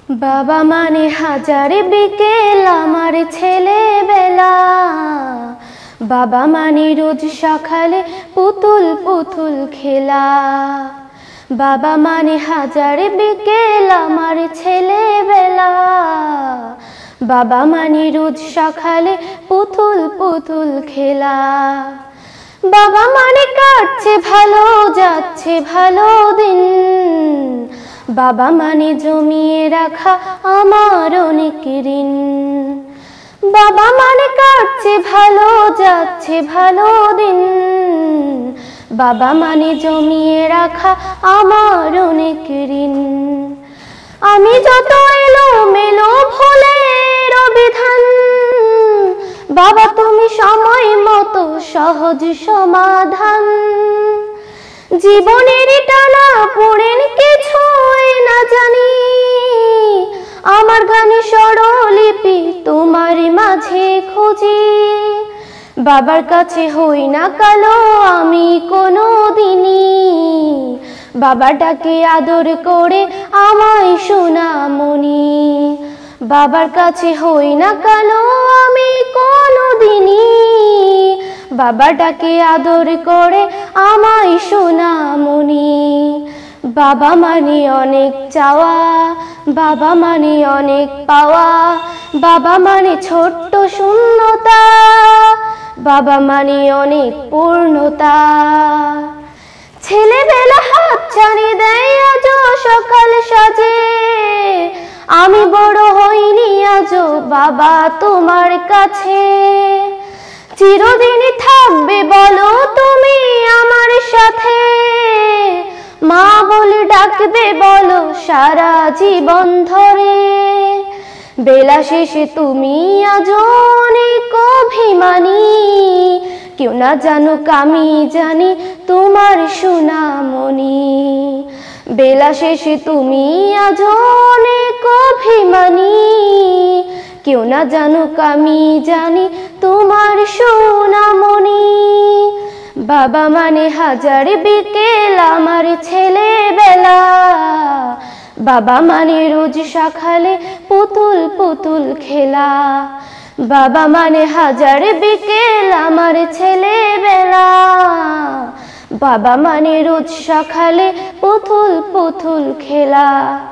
বাবা মানে হাজার বিকেল আমার ছেলেবেলা, বাবা মানে রোজ সকালে পুতুল পুতুল খেলা। বাবা মানে হাজার বিকেল আমার ছেলেবেলা, বাবা মানে রোজ সকালে পুতুল পুতুল খেলা। বাবা মানে কাটছে ভালো যাচ্ছে ভালো দিন, বাবা মানে জমিয়ে রাখা আমার অনেক ঋণ। বাবা মানে কাটছে ভালো যাচ্ছে ভালো দিন, বাবা মানে জমিয়ে রাখা আমার অনেক ঋণ। আমি যত এলোমেলো ভুলের বিধান, বাবা তুমি সময় মতো সহজ সমাধান। জীবনের টানা পড়েন কিছুই না জানি, আমার গানে স্বরলিপি তোমার মাঝে খুঁজি। বাবার কাছে হই না কালো আমি কোনো দিনই, বাবা ডাকে আদর করে আমায় সোনামণি। বাবার কাছে হই না কালো আমি কোনো দিনই, বাবা ডাকে আদর করে আমায় সোনামণি। বাবা মানে অনেক চাওয়া, বাবা মানে অনেক পাওয়া, বাবা মানে ছোট্ট শূন্যতা, বাবা মানে অনেক পূর্ণতা। ছেলেবেলা হাত ছাড়ি দেয় আজও সকাল সাজে, আমি বড় হইনি আজও বাবা তোমার কাছে। চিরদিনই থাকবে বলো তুমি আমার সাথে, মা বলে ডাকবে বলো সারা জীবন ধরে। বেলা শেষে তুমি আজও অনেক অভিমানী, কেউ না জানুক আমি জানি তোমার সোনামণি। বেলা শেষে তুমি আজও অনেক অভিমানী, কেউ না জানুক আমি জানি তোমার সোনামণি। বাবা মানে হাজার বিকেল আমার ছেলেবেলা, বাবা মানে রোজ সকালে পুতুল পুতুল খেলা। বাবা মানে হাজার বিকেল আমার ছেলেবেলা, বাবা মানে রোজ সকালে পুতুল পুতুল খেলা।